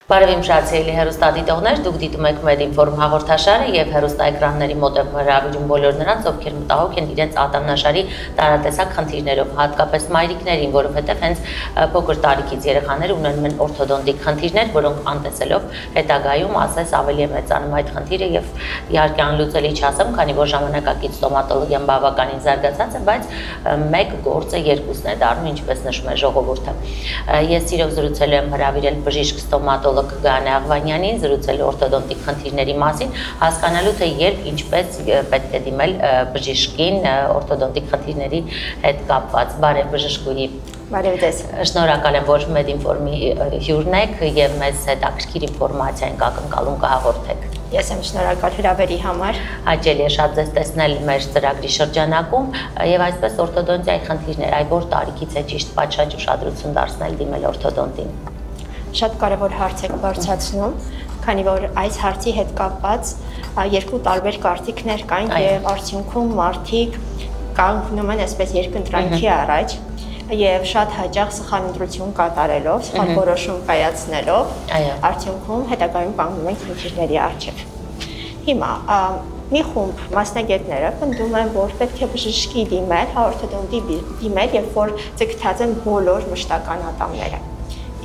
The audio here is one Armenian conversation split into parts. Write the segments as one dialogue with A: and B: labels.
A: Բարև իմ շատ սիրելի հեռուստադիտողներ, դուք դիտում եք Medinform հաղորդաշարը եւ հեռուստաէկրանների մոտ եմ հրավիրում բոլոր նրանց, ովքեր մտահոգ են իրենց ատամնաշարի տարատեսակ խնդիրներով, հատկապես մայրիկներին, որովհետեւ հենց փոքր տարիքից երեխաները ունենում են օրթոդոնտիկ խնդիրներ, որոնք անտեսելով հետագայում ասես ավելի է մեծանում այդ խնդիրը եւ իհարկե անլուծելի չասեմ, քանի որ ժամանակակից ստոմատոլոգիան բավականին զարգացած է, բայց մեկ գործը երկուսն է դառնում, ինչպես նշում է ժողովուրդը։ Ես սիրով զրուցել եմ հրավիրել բժիշկ ստոմատոլոգ Գայանե Աղվանյանին, զրուցել օրթոդոնտիկ խնդիրների մասին, հասկանալու թե երբ ինչպես պետք է դիմել բժշկին օրթոդոնտիկ խնդիրների հետ կապված։ Բարև բժշկուհի։
B: Բարև ձեզ։
A: Շնորհակալ եմ, որ Medinform-ի հյուրն եք եւ մեզ հետաքրքիր ինֆորմացիա ենք ակնկալում կհաղորդեք։
B: Ես եմ շնորհակալ հրավերի համար։
A: Հաճելի է շատ ձեզ տեսնել մեր ծրագրի շրջանակում եւ այսպես օրթոդոնտիայի խնդիրներ, այ որ տարիքից է ճիշտ պատշաճ ուշադրություն դարձնել դիմել օրթոդոնտին։
B: Շատ կարևոր հարց եք բարձրացնում, քանի որ այս հարցի հետ կապված երկու տարբեր կարծիքներ կան եւ արդյունքում մարդիկ կանգնում են այսպես երկընտրանքի առաջ եւ շատ հաճախ սխալ ընտրություն կատարելով, սխալ որոշում կայացնելով, արդյունքում հետագայում կանգնում են խնդիրների առջեւ։ Հիմա մի խումբ մասնագետները պնդում են, որ պետք է բժշկի դիմել, օրթոդոնտի դիմել, երբ որ ձգտած են բոլոր մշտական ատամները։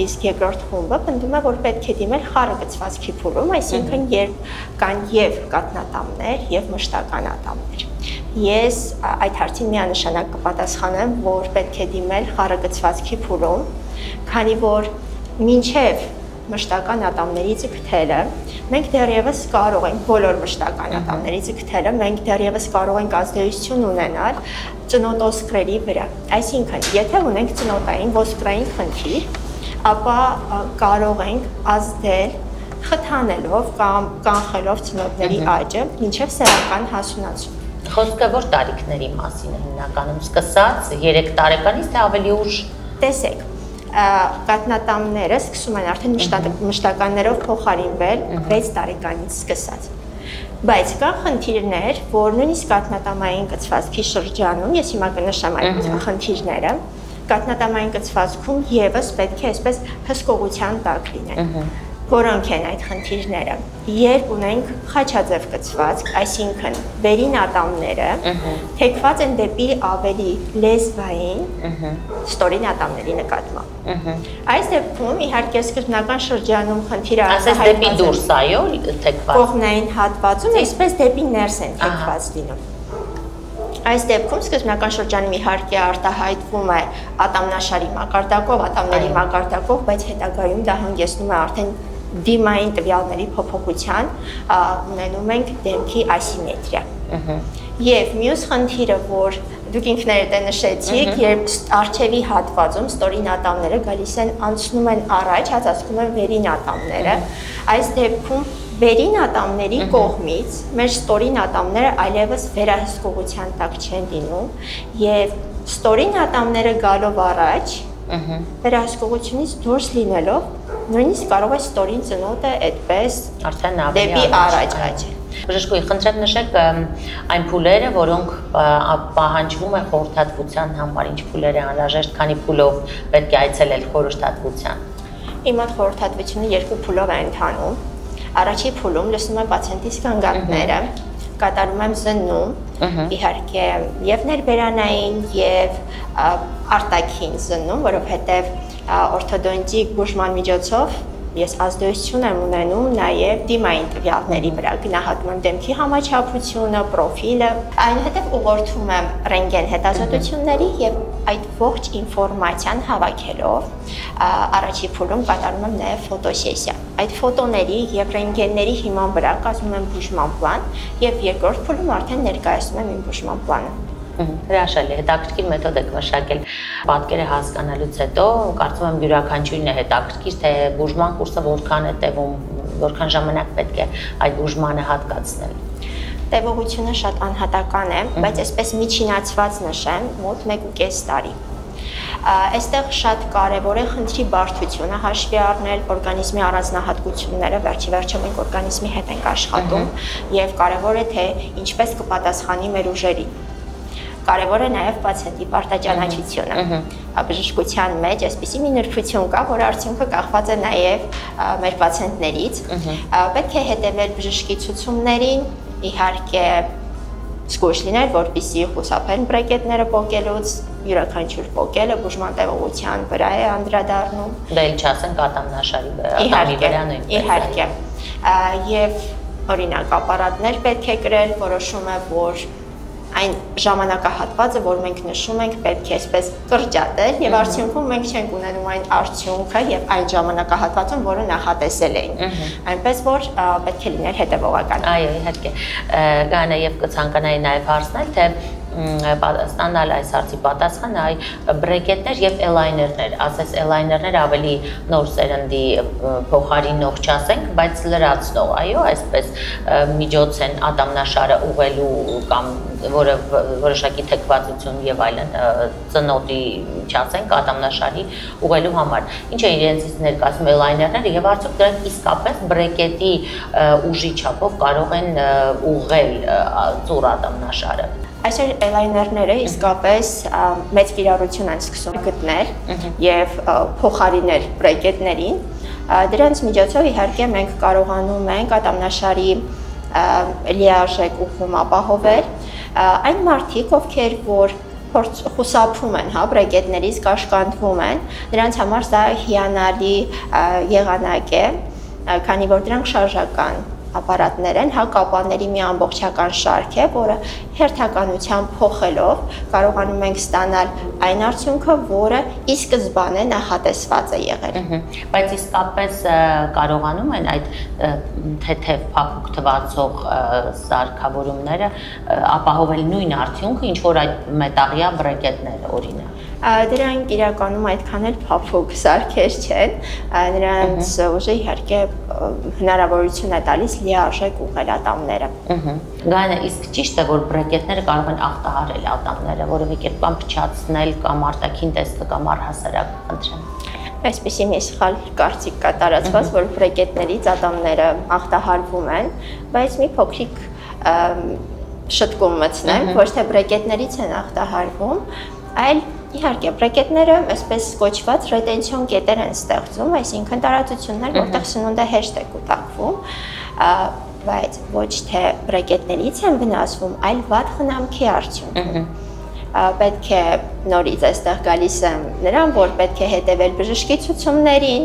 B: Իսկ երկրորդ խումբը պնդում է, որ պետք է դիմել խառը գծվածքի փուլում, այսինքն երբ կան եւ կաթնատամներ եւ մշտական ատամներ։ Ես այդ հարցին միանշանակ կպատասխանեմ, որ պետք է դիմել խառը գծվածքի փուլում, քանի որ մինչեւ մշտական ատամների ձգտելը մենք դեռևս կարող ենք բոլոր մշտական ատամների ձգտելը մենք դեռևս կարող ենք ազդեցություն ունենալ ծնոտոսկրերի վրա։ Այսինքն, եթե ունենք ծնոտային ոսկրային խնդիր, ապա կարող ենք ազդել խթանելով կամ կանխելով ծնոտների աճը մինչև սեռական հասունացում։
A: Խոսքը որ տարիքների մասին է հիմնականում սկսած 3 տարեկանից թե ավելի ուշ։
B: Տեսեք, կաթնատամները սկսում են արդեն մշտականներով փոխարինվել 6 տարեկանից սկսած։ Բայց կան խնդիրներ, որ նույնիսկ կաթնատամային կցվածքի շրջանում, ես հիմա կնշեմ այդ խնդիրները, կաթնատամային կցվածքում եւս պետք է այսպես հսկողության տակ լինեն։ Որոնք են այդ խնդիրները։ Երբ ունենք խաչաձև կցվածք, այսինքն վերին ատամները թեքված են դեպի ավելի լեզվային ստորին ատամների նկատմամբ։ Այս դեպքում իհարկե սկզբնական շրջանում խնդիրը
A: ասես դեպի դուրս, այո, թեքված։
B: Կողմնային հատվածում, այսպես դեպի ներս են թեքված լինում։ Այս դեպքում սկզբնական շրջանում իհարկե արտահայտվում է ատամնաշարի մակարդակով, ատամների մակարդակով, բայց հետագայում դա հանգեցնում է արդեն դիմային տվյալների փոփոխության, ունենում ենք դեմքի ասիմետրիա։ Եվ մյուս խնդիրը, որ դուք ինքներդ նշեցիք, երբ առջևի հատվածում ստորին ատամները գալիս են, անցնում են առաջ, հացածվում են վերին ատամները, այս դեպքում վերին ատամների կողմից մեր ստորին ատամները այլևս վերահսկողության տակ չեն լինում եւ ստորին ատամները գալով առաջ վերահսկողությունից դուրս լինելով նույնիսկ կարող է ստորին ծնոտը այդպես
A: արդեն
B: դեպի առաջ աճել։
A: Բժշկուհի, խնդրեմ նշեք այն փուլերը, որոնք պահանջվում է խորհրդատվության համար, ինչ փուլեր է անհրաժեշտ, քանի փուլով պետք է այցելել խորհրդատվության։
B: Իմ մոտ խորհրդատվությունը 2 փուլով է ընթանում։ Առաջի փուլում լսում եմ պացիենտի զգանգատները, կատարում եմ զննում, իհարկե եւ ներբերանային եւ արտաքին զննում, որովհետեւ օրթոդոնտիկ բուժման միջոցով ես ազդեցություն եմ ունենում նաև դիմային տվյալների վրա, գնահատում եմ դեմքի համաչափությունը, պրոֆիլը, այնուհետև ուղղորդում եմ ռենտգեն հետազոտությունների եւ այդ ողջ ինֆորմացիան հավաքելով առաջի փուլում կատարում եմ նաև ֆոտոսեսիա։ Այդ ֆոտոների եւ ռենտգենների հիման վրա կազմում եմ բուժման պլան եւ երկրորդ փուլում արդեն ներկայացնում եմ իմ բուժման պլանը։
A: Հրաշալի, հետաքրքիր մեթոդ եք մշակել։ Պատկերը հասկանալուց հետո կարծում եմ յուրաքանչյուրին է հետաքրքիր, թե բուժման կուրսը որքան է տևում, որքան ժամանակ պետք է այդ բուժմանը հատկացնել։
B: Տևողությունը շատ անհատական է, բայց այսպես միջինացված նշեմ, մոտ 1.5 տարի։ Այստեղ շատ կարևոր է խնդրի բարդությունը հաշվի առնել, օրգանիզմի առանձնահատկությունները, վերջիվերջո մենք օրգանիզմի հետ ենք աշխատում եւ կարևոր է թե ինչպես կպատասխանի մեր ուժերին։ կարևոր է նաև պացիենտի պարտաճանաչությունը։ Բժշկության մեջ այսպիսի մի նրբություն կա, որ արդյունքը կախված է նաև մեր պացիենտներից։ Պետք է հետևել բժշկի ցուցումներին, իհարկե զգույշ լինել, որպեսզի խուսափեն բրեկետները պոկելուց, յուրաքանչյուր պոկելը բուժման տևողության վրա է անդրադառնում։
A: Դա էլ չասենք ատամնաշարի վրա նույնպես։ Իհարկե։
B: Եվ օրինակ ապարատներ պետք է կրել, որոշում է, որ այն ժամանակահատվածը, որ մենք նշում ենք, պետք է այսպես կրճատել եւ արդյունքում մենք չենք ունենում այն արդյունքը եւ այն ժամանակահատվածում, որը նախատեսել էինք։ Այնպես որ պետք է լինել հետեւողական։
A: Այո, իհարկե։ Գանա եւ կցանկանայի նաեւ հարցնել, թե ստանալ այս հարցի պատասխանը այ բրեկետներ եւ էլայներներ, ասես էլայներներ ավելի նոր սերնդի փոխարինող չասենք, բայց լրացնող, այո, այսպես միջոց են ատամնաշարը ուղղելու կամ որը որոշակի թեքվածություն եւ այլն ծնոտի չասենք ատամնաշարի ուղղելու համար։ Ինչ է իրենցից ներկայացնում էլայներները եւ արդյոք դրանք իսկապես բրեկետի ուժի չափով կարող են ուղղել ծուռ ատամնաշարը։
B: Այսօր էլայներները իսկապես մեծ կիրառություն են սկսում գտնել եւ փոխարինել բրեկետներին։ Դրանց միջոցով իհարկե մենք կարողանում ենք ատամնաշարի լիարժեք ուղղում ապահովել։ Այն մարդիկ, ովքեր որ խուսափում են, հա, բրեկետներից կաշկանդվում են, դրանց համար դա հիանալի եղանակ է, քանի որ դրանք շարժական ապարատներ են, հա, կապաների մի ամբողջական շարք է, որը հերթականությամբ փոխելով կարողանում ենք ստանալ այն արդյունքը, որը ի սկզբանե նախատեսված է եղել։
A: Բայց իսկապես կարողանում են այդ թեթև փափուկ թվացող սարքավորումները ապահովել նույն արդյունքը, ինչ որ այդ մետաղյա բրեկետները, օրինակ։
B: Դրանք իրականում այդքան էլ փափուկ սարքեր չեն, նրանց ուժը իհարկե հնարավորություն է տալիս լիարժեք ուղղել ատամները։
A: Գանա, իսկ ճիշտ է, որ բրեկետները կարող են ախտահարել ատամները, որևէ կերպ կամ փչացնել կամ արտաքին տեսքը կամ առհասարակ, խնդրեմ։
B: Այսպիսի մի սխալ կարծիք կա տարածված, որ բրեկետներից ատամները ախտահարվում են, բայց մի փոքրիկ շտկում մտցնեմ, ոչ թե բրեկետներից են ախտահարվում, այլ իհարկե բրեկետները այսպես կոչված ռետենցիոն կետեր են ստեղծում, այսինքն տարածություններ, որտեղ սնունդը հեշտ է կուտակվում, բայց ոչ թե բրեկետներից են վնասվում, այլ վատ խնամքի արդյունքում։ Պետք է նորից այստեղ գալիս եմ նրան, որ պետք է հետևել բժշկի ցուցումներին,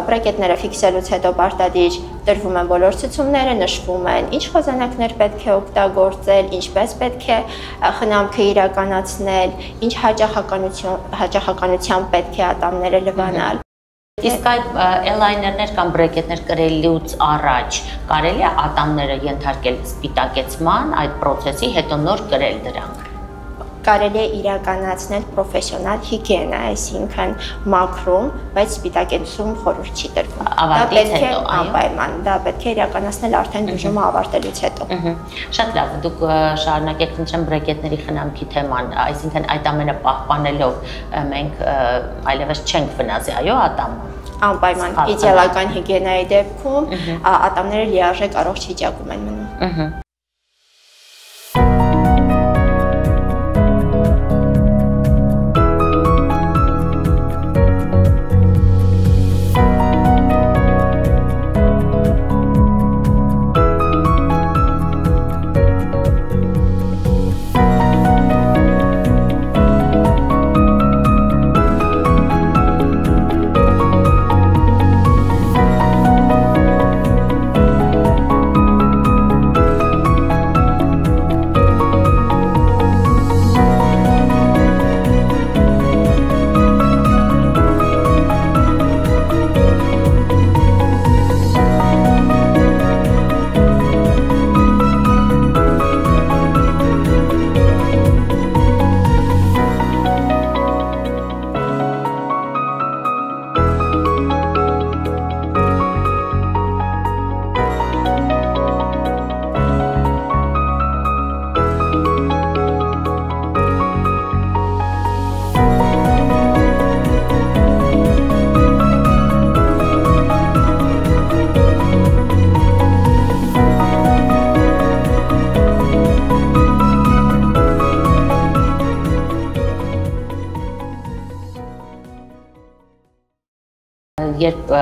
B: բրեկետները ֆիքսելուց հետո պարտադիր տրվում են բոլոր ցուցումները, նշվում են, ինչ խոզանակներ պետք է օգտագործել, ինչպես պետք է խնամքը իրականացնել, ինչ հաճախականությամբ պետք է ատամները լվանալ։
A: Իսկ այդ էլայներներ կամ բրեկետներ կրելուց առաջ կարելի է ատամները ենթարկել սպիտակեցման, այդ process-ի հետո նոր կրել դրանք։
B: Կարելի է իրականացնել պրոֆեսիոնալ հիգիենա, այսինքն մաքրում, բայց սպիտակեցում խորհուրդ չի տրվում։
A: Ավարտից հետո,
B: անպայման, դա պետք է իրականացնել արդեն բուժումը ավարտելուց հետո։
A: Շատ լավ, դուք շարունակեք խնդրեմ բրեկետների խնամքի թեման, այսինքն այդ ամենը պահպանելով մենք այլևս չենք վնասի, այո, ատամը։
B: Անպայման, իդեալական հիգիենայի դեպքում ատամները լիարժեք առողջ վիճակում են մնում։
A: երբ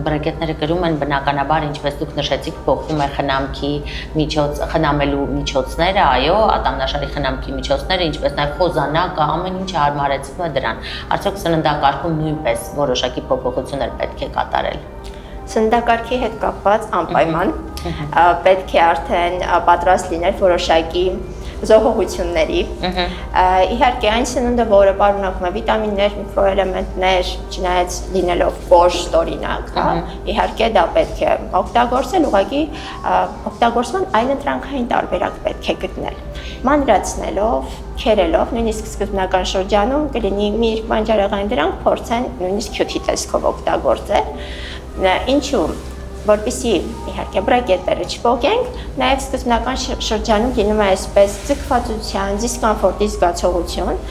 A: բրակետները կրում են, բնականաբար, ինչպես դուք նշեցիք, փոխվում է խնամելու միջոցները, այո, ատամնաշարի խնամքի միջոցները, ինչպես նաև խոզանակը, ամեն ինչը հարմարեցվում է դրան։ Արդյոք սննդակարգում նույնպես որոշակի փոփոխություններ պետք է կատարել։
B: Սննդակարգի հետ կապված անպայման պետք է արդեն պատրաստ լինել որոշակի զոհողությունների։ Իհարկե այն սնունդը, որը պարունակում է վիտամիններ, միկրոէլեմենտներ, չնայած լինելով կոշտ օրինակ, իհարկե դա պետք է օգտագործել, ուղղակի օգտագործման այլընտրանքային տարբերակ պետք է գտնել։ Մանրացնելով, քերելով, նույնիսկ սկզբնական շրջանում կլինի մի բանջարեղեն դրանք փորձեն նույնիսկ քյութի տեսքով օգտագործել։ Ինչու՞։ Որպեսզի իհարկե բրակետները չփոխենք, նաև սկզբնական շրջանում լինում է այսպես ձգվածության, դիսկոմֆորտի զգացողություն,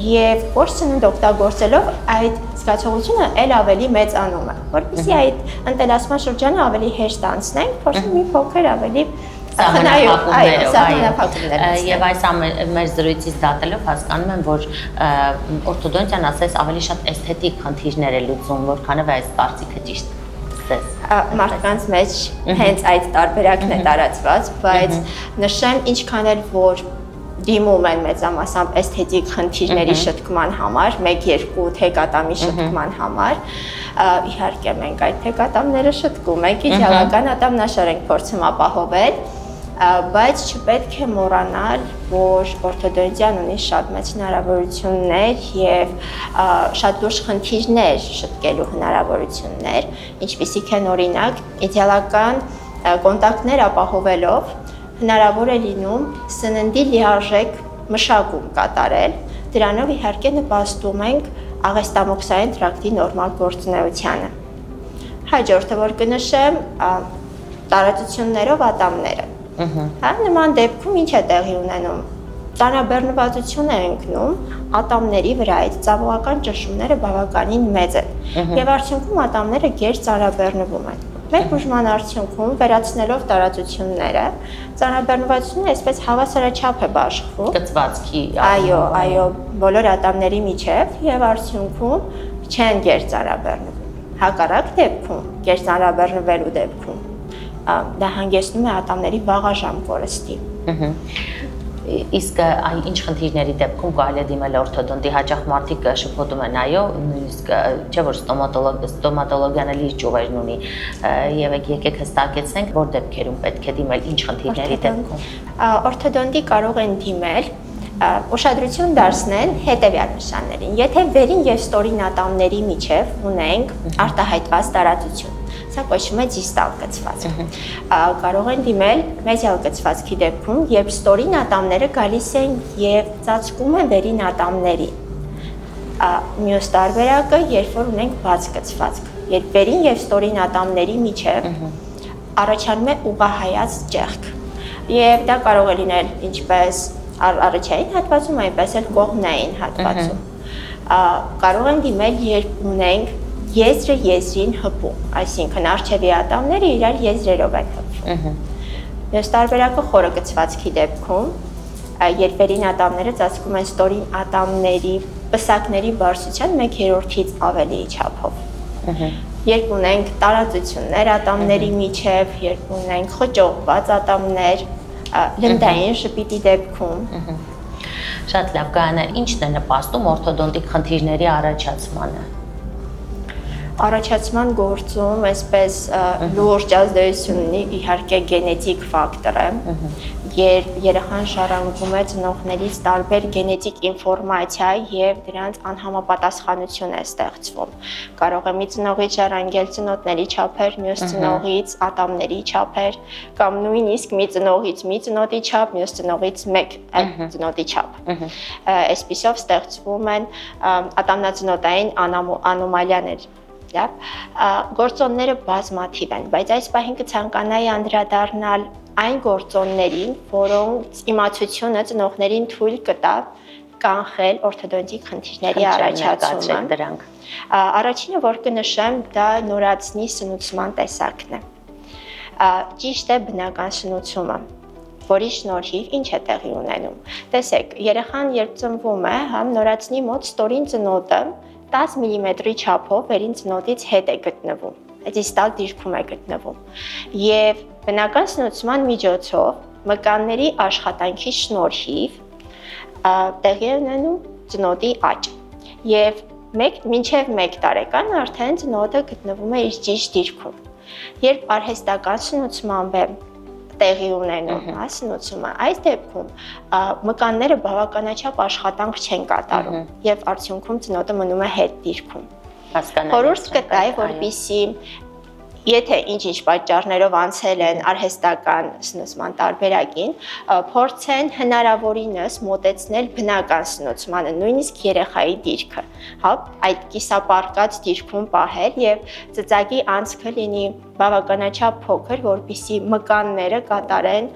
B: եւ կոշտ սնունդ օգտագործելով այդ զգացողությունը ել ավելի մեծանում է։ Որպեսզի այդ ընտելացման շրջանը ավելի հեշտ անցնենք, փորձենք մի փոքր ավելի
A: Եվ այս մեր զրույցից դատելով հասկանում եմ, որ օրթոդոնտիան ասես ավելի շատ էսթետիկ խնդիրներ է լուծում, որքանով է այս կարծիքը ճիշտ։
B: Մարդկանց մեջ հենց այդ տարբերակն է տարածված, բայց նշեմ ինչքան էլ որ դիմում են մեծամասամբ էսթետիկ խնդիրների շտկման համար, 1-2 թեկատամի շտկման համար, իհարկե մենք այդ թեկատամները շտկում ենք, իդեալական ատամնաշար ենք փորձում ապահովել, բայց չպետք է մոռանալ, որ օրթոդոնտիան ունի շատ մեծ հնարավորություններ եւ շատ լուրջ խնդիրներ շտկելու հնարավորություններ, ինչպիսիք են օրինակ իդեալական կոնտակտներ ապահովելով հնարավոր է լինում սննդի լիարժեք մշակում կատարել, դրանով իհարկե նպաստում ենք աղեստամոքսային տրակտի նորմալ գործունեությանը։ Հաջորդը, որ կնշեմ, տարածություններով ատամները։ Նման դեպքում ինչ է տեղի ունենում։ Ծանրաբեռնվածություն է ընկնում ատամների վրայից, ծավալական ճնշումները բավականին մեծ են եւ արդյունքում ատամները գեր ծանրաբեռնվում են։ Մեր բուժման արդյունքում վերացնելով տարածությունները, ծանրաբեռնվածությունը այսպես հավասարաչափ է բաշխվում
A: կծվածքի։
B: Այո, բոլոր ատամների միջև եւ արդյունքում չեն գեր ծանրաբեռնվում։ Հակառակ դեպքում, գեր ծանրաբեռնվելու դեպքում դա հանգեցնում է ատամների վաղաժամ կորստի։
A: Իսկ ինչ խնդիրների դեպքում կարելի է դիմել օրթոդոնտի, հաճախ մարդիկ շփոթում են, այո, նույնիսկ չէ որ ստոմատոլոգիան էլ իր ճյուղերն ունի, եւ եկեք հստակեցնենք, որ դեպքերում պետք է դիմել, ինչ խնդիրների դեպքում։
B: Օրթոդոնտի կարող են դիմել ուշադրություն դարձնել հետևյալ նշաններին։ Եթե վերին եւ ստորին ատամների միջև ունենք արտահայտված տարածություն, սա կոչվում է դիստալ կցվածք։ Կարող են դիմել մեդիալ կցվածքի դեպքում, երբ ստորին ատամները գալիս են եւ ծածկում են վերին ատամներին։ Մյուս տարբերակը, երբ որ ունենք բաց կցվածք, երբ վերին եւ ստորին ատամների միջև առաջանում է ուղղահայաց ճեղք։ Եվ դա կարող է լինել ինչպես առաջային հատվածում, այնպես էլ կողմնային հատվածում։ Կարող են դիմել, երբ ունենք եզրը եզրին հպում, այսինքն առջևի ատամները իրար եզրերով են հպվում։ Մյուս տարբերակը խորը կցվածքի դեպքում, երբ վերին ատամները ծածկում են ստորին ատամների պսակների բարձրության 1/3-ից ավելի չափով։ Երբ ունենք տարածություններ ատամների միջև, երբ ունենք խճողված ատամներ, լնդային շպիտի դեպքում։
A: Շատ լավ, Գայանե, ինչն է նպաստում օրթոդոնտիկ խնդիրների առաջացմանը։
B: Առաջացման գործում այսպես լուրջ ազդեցություն ունի իհարկե գենետիկ ֆակտորը, երբ երեխան ժառանգում է ծնողներից տարբեր գենետիկ ինֆորմացիա եւ դրանց անհամապատասխանություն է ստեղծվում։ Կարող է մի ծնողից ժառանգել ծնոտների չափեր, մյուս ծնողից ատամների չափեր, կամ նույնիսկ մի ծնողից մի ծնոտի չափ, մյուս ծնողից մեկ ծնոտի չափ։ Այսպիսով ստեղծվում են ատամնածնոտային անոմալիաներ։ Գործոնները բազմաթիվ են, բայց այս պահին կցանկանայի անդրադառնալ այն գործոններին, որոնց իմացությունը ծնողներին թույլ կտա կանխել օրթոդոնտիկ խնդիրների առաջացումը։ Առաջինը, որ կնշեմ, դա նորածնի սնուցման տեսակն է։ Ճիշտ է բնական սնուցումը, որի շնորհիվ ինչ է տեղի ունենում։ Տեսեք, երեխան երբ ծնվում է, նորածնի մոտ ստորին ծնոտը 10 մմ-ի չափով վերին ծնոտից հետ է գտնվում։ Դիստալ դիրքում է գտնվում։ Եվ բնական սնուցման միջոցով մկանների աշխատանքի շնորհիվ տեղի է ունենում ծնոտի աճ։ Եվ մինչև 1 տարեկան արդեն ծնոտը գտնվում է իր ճիշտ դիրքում։ Երբ արհեստական սնուցմամբ է տեղի ունենում, սնուցումը, այս դեպքում մկանները բավականաչափ աշխատանք չեն կատարում եւ արդյունքում ծնոտը մնում է հետ դիրքում։ Խորհուրդ կտայի, որպեսզի եթե ինչ-ինչ պատճառներով անցել են արհեստական սնուցման տարբերակին, փորձեն հնարավորինս մոտեցնել բնական սնուցմանը, նույնիսկ երեխայի դիրքը, հա, այդ կիսապարկած դիրքում պահել եւ ծծակի անցքը լինի բավականաչափ փոքր, որպեսզի մկանները կատարեն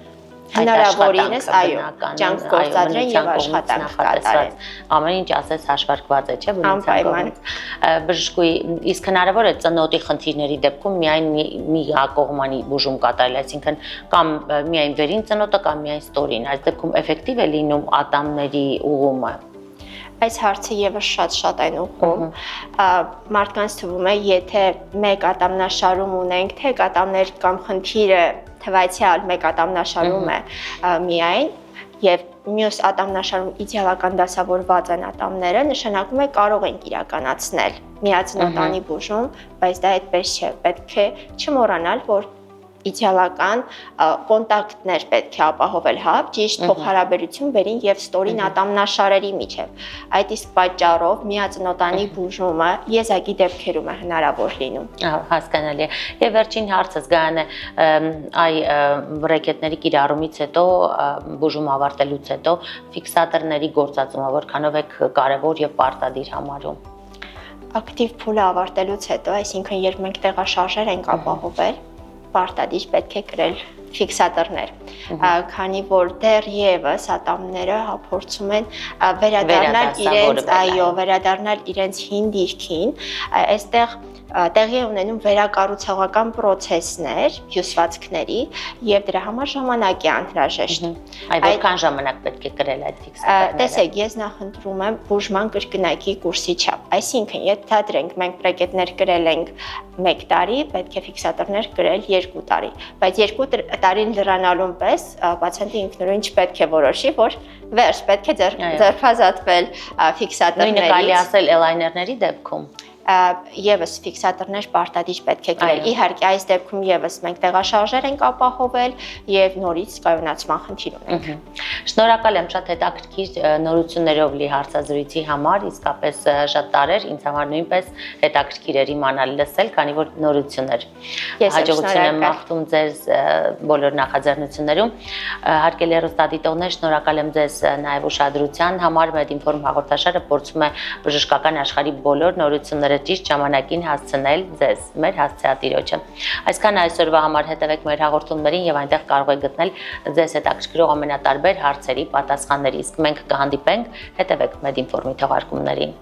B: հնարավորինս, այո, ջանք գործադրեն եւ աշխատանք կատարեն։
A: Ամեն ինչ ասես հաշվարկված է, չէ՞, բնության կողմից։ Բժշկուհի, իսկ հնարավոր է ծնոտի խնդիրների դեպքում միայն մի կողմանի բուժում կատարել, այսինքն կամ միայն վերին ծնոտը կամ միայն ստորին, այս դեպքում էֆեկտիվ է լինում ատամների ուղումը։
B: Այս հարցը եւս շատ այն ուղղում։ Մարդկանց թվում է, եթե մեկ ատամնաշարում ունենք, թե ատամներ կամ խնդիրը թվայցյալ մեկ ատամնաշարում է միայն եւ մյուս ատամնաշարում իդեալական դասավորված են ատամները, նշանակում է կարող ենք իրականացնել միածնոտանի բուժում, բայց դա այդպես չէ, պետք է չմոռանալ, որ իդեալական կոնտակտներ պետք է ապահովել, հա, ճիշտ փոխհարաբերություն վերին եւ ստորին ատամնաշարերի միջեւ։ Այդ իսկ պատճառով միածնոտանի բուժումը եզակի դեպքերում է հնարավոր լինում։
A: Հասկանալի է։ Եվ վերջին հարցս Գայանե, այ բրեկետների կիրառումից հետո, բուժումը ավարտելուց հետո ֆիքսատորների գործածումը որքանով է կարևոր եւ պարտադիր համարում։
B: Ակտիվ փուլը ավարտելուց հետո, այսինքն երբ մենք տեղաշարժեր ենք ապահովել, պարտադիր պետք է գրել ֆիքսատորներ, քանի որ դեռևս ատամները փորձում են վերադառնալ իրենց հին դիրքին, այստեղ տեղի է ունենում վերակառուցողական պրոցեսներ հյուսվածքների եւ դրա համար ժամանակ է անհրաժեշտ։
A: Այ որքան ժամանակ պետք է գրել այդ ֆիքսատորները։
B: Տեսեք, ես նախընտրում եմ բուժման կրկնակի կուրսի չափ, այսինքն եթե մենք բրեկետներ գրել ենք 1 տարի, պետք է ֆիքսատորներ գրել 2 տարի, բայց 2 տարին լրանալուն պես պացիենտը ինքնուրույն չպետք է որոշի, որ վերջ պետք է ձերբազատվել ֆիքսատորներից։
A: Նույնը կարելի ասել էլայներների դեպքում։
B: Եվս ֆիքսատորներ պարտադիր պետք է գրել։ Իհարկե, այս դեպքում եւս մենք տեղաշարժեր ենք ապահովել եւ նորից կայունացման խնդիր ունենք։
A: Շնորհակալ եմ շատ հետաքրքիր նորություններով լի հարցազրույցի համար, իսկապես շատ տարեր ինձ համար նույնպես հետաքրքիր էր իմանալ լսել, քանի որ նորություն էր։ Հաջողություն եմ մաղթում ձեզ բոլոր նախաձեռնություններում։ Հարգելի հեռուստադիտողներ, շնորհակալ եմ ձեզ նաեւ ուշադրության համար։ Մեդինֆորմ հաղորդաշարը փորձում է բժշկական աշխարհի բոլոր նորությունները ճիշտ ժամանակին հասցնել ձեզ, մեր հասցեատիրոջը։ Այսքան այսօրվա համար հետևեք մեր հաղորդումներին եւ այնտեղ կարող եք գտնել ձեզ հետաքրքրող ամենատարբեր հարցերի պատասխաններ, իսկ մենք կհանդիպենք, հետևեք Մեդինֆորմի թողարկումներին։